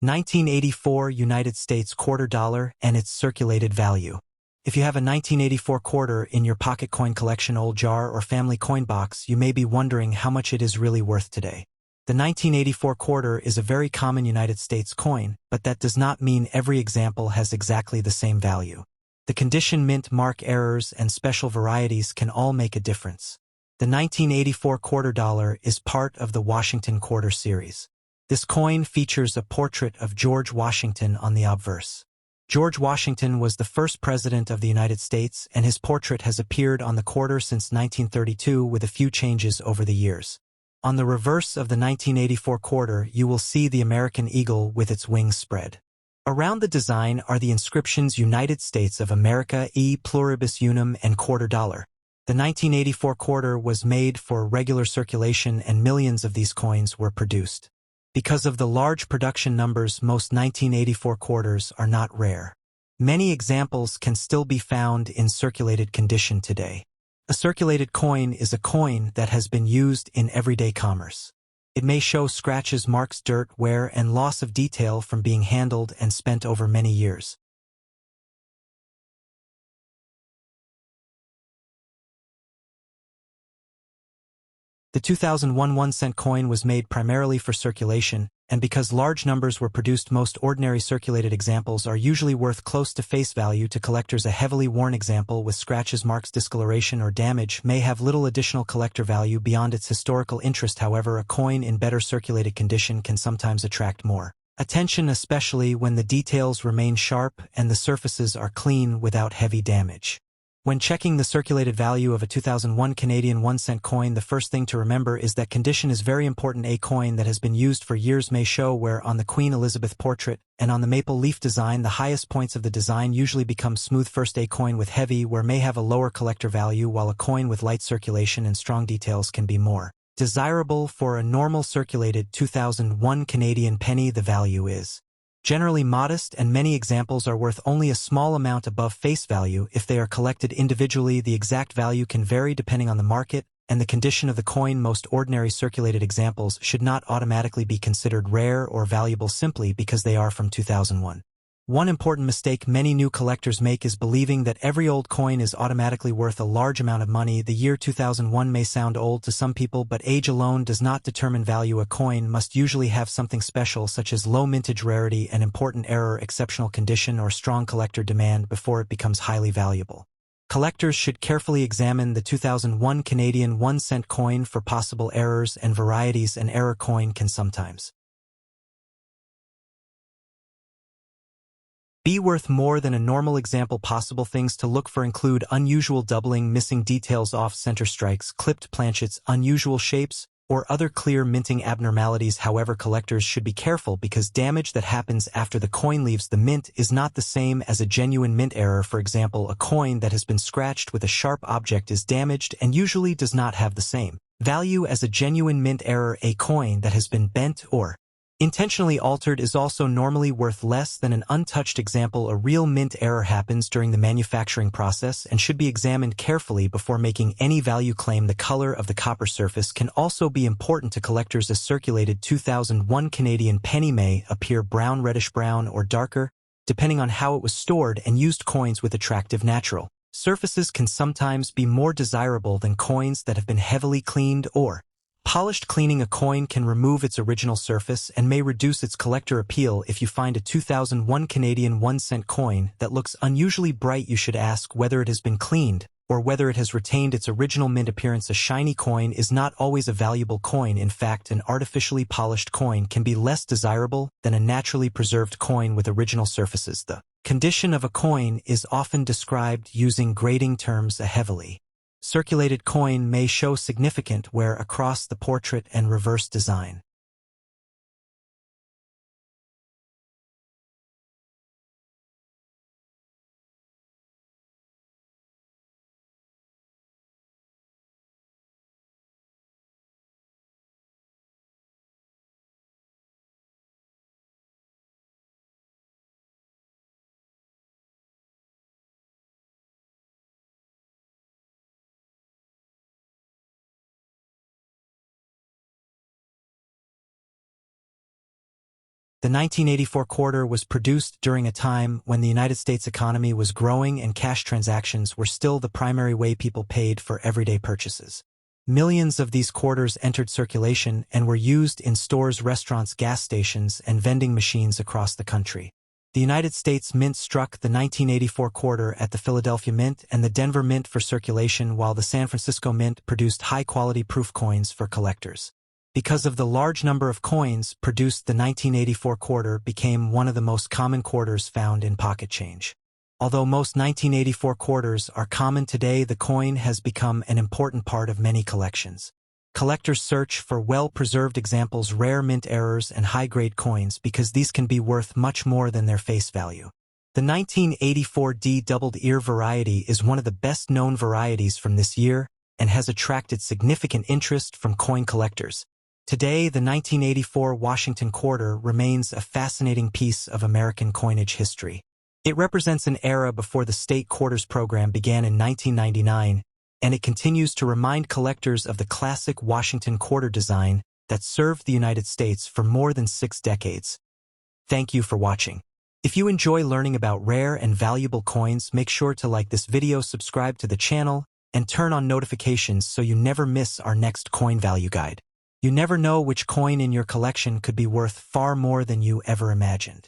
1984 United States quarter dollar and its circulated value. If you have a 1984 quarter in your pocket coin collection, old jar, or family coin box, you may be wondering how much it is really worth today. The 1984 quarter is a very common United States coin, but that does not mean every example has exactly the same value. The condition, mint, mark errors, and special varieties can all make a difference. The 1984 quarter dollar is part of the Washington Quarter series. This coin features a portrait of George Washington on the obverse. George Washington was the first president of the United States, and his portrait has appeared on the quarter since 1932 with a few changes over the years. On the reverse of the 1984 quarter, you will see the American eagle with its wings spread. Around the design are the inscriptions United States of America, e pluribus unum, and quarter dollar. The 1984 quarter was made for regular circulation, and millions of these coins were produced. Because of the large production numbers, most 1984 quarters are not rare. Many examples can still be found in circulated condition today. A circulated coin is a coin that has been used in everyday commerce. It may show scratches, marks, dirt, wear, and loss of detail from being handled and spent over many years. The 2001 1-cent coin was made primarily for circulation, and because large numbers were produced, most ordinary circulated examples are usually worth close to face value to collectors. A heavily worn example with scratches, marks, discoloration, or damage may have little additional collector value beyond its historical interest. However, a coin in better circulated condition can sometimes attract more attention, especially when the details remain sharp and the surfaces are clean without heavy damage. When checking the circulated value of a 2001 Canadian 1-cent coin, the first thing to remember is that condition is very important. A coin that has been used for years may show wear on the Queen Elizabeth portrait, and on the maple leaf design, the highest points of the design usually become smooth first. A coin with heavy wear may have a lower collector value, while a coin with light circulation and strong details can be more desirable. For a normal circulated 2001 Canadian penny, the value is generally modest, and many examples are worth only a small amount above face value. If they are collected individually, the exact value can vary depending on the market and the condition of the coin. Most ordinary circulated examples should not automatically be considered rare or valuable simply because they are from 2001. One important mistake many new collectors make is believing that every old coin is automatically worth a large amount of money. The year 2001 may sound old to some people, but age alone does not determine value. A coin must usually have something special, such as low mintage rarity, an important error, exceptional condition, or strong collector demand before it becomes highly valuable. Collectors should carefully examine the 2001 Canadian 1-cent coin for possible errors and varieties. An error coin can sometimes be worth more than a normal example. Possible things to look for include unusual doubling, missing details, off-center strikes, clipped planchets, unusual shapes, or other clear minting abnormalities. However, collectors should be careful because damage that happens after the coin leaves the mint is not the same as a genuine mint error. For example, a coin that has been scratched with a sharp object is damaged and usually does not have the same value as a genuine mint error. A coin that has been bent or intentionally altered is also normally worth less than an untouched example. A real mint error happens during the manufacturing process and should be examined carefully before making any value claim. The color of the copper surface can also be important to collectors. A circulated 2001 Canadian penny may appear brown, reddish brown, or darker, depending on how it was stored and used. Coins with attractive natural surfaces can sometimes be more desirable than coins that have been heavily cleaned or polished. Cleaning a coin can remove its original surface and may reduce its collector appeal. If you find a 2001 Canadian 1-cent coin that looks unusually bright, you should ask whether it has been cleaned or whether it has retained its original mint appearance. A shiny coin is not always a valuable coin. In fact, an artificially polished coin can be less desirable than a naturally preserved coin with original surfaces. The condition of a coin is often described using grading terms. A heavily circulated coin may show significant wear across the portrait and reverse design. The 1984 quarter was produced during a time when the United States economy was growing and cash transactions were still the primary way people paid for everyday purchases. Millions of these quarters entered circulation and were used in stores, restaurants, gas stations, and vending machines across the country. The United States Mint struck the 1984 quarter at the Philadelphia Mint and the Denver Mint for circulation, while the San Francisco Mint produced high-quality proof coins for collectors. Because of the large number of coins produced, the 1984 quarter became one of the most common quarters found in pocket change. Although most 1984 quarters are common today, the coin has become an important part of many collections. Collectors search for well-preserved examples, rare mint errors, and high-grade coins because these can be worth much more than their face value. The 1984 D doubled ear variety is one of the best-known varieties from this year and has attracted significant interest from coin collectors. Today, the 1984 Washington quarter remains a fascinating piece of American coinage history. It represents an era before the state quarters program began in 1999, and it continues to remind collectors of the classic Washington quarter design that served the United States for more than 6 decades. Thank you for watching. If you enjoy learning about rare and valuable coins, make sure to like this video, subscribe to the channel, and turn on notifications so you never miss our next coin value guide. You never know which coin in your collection could be worth far more than you ever imagined.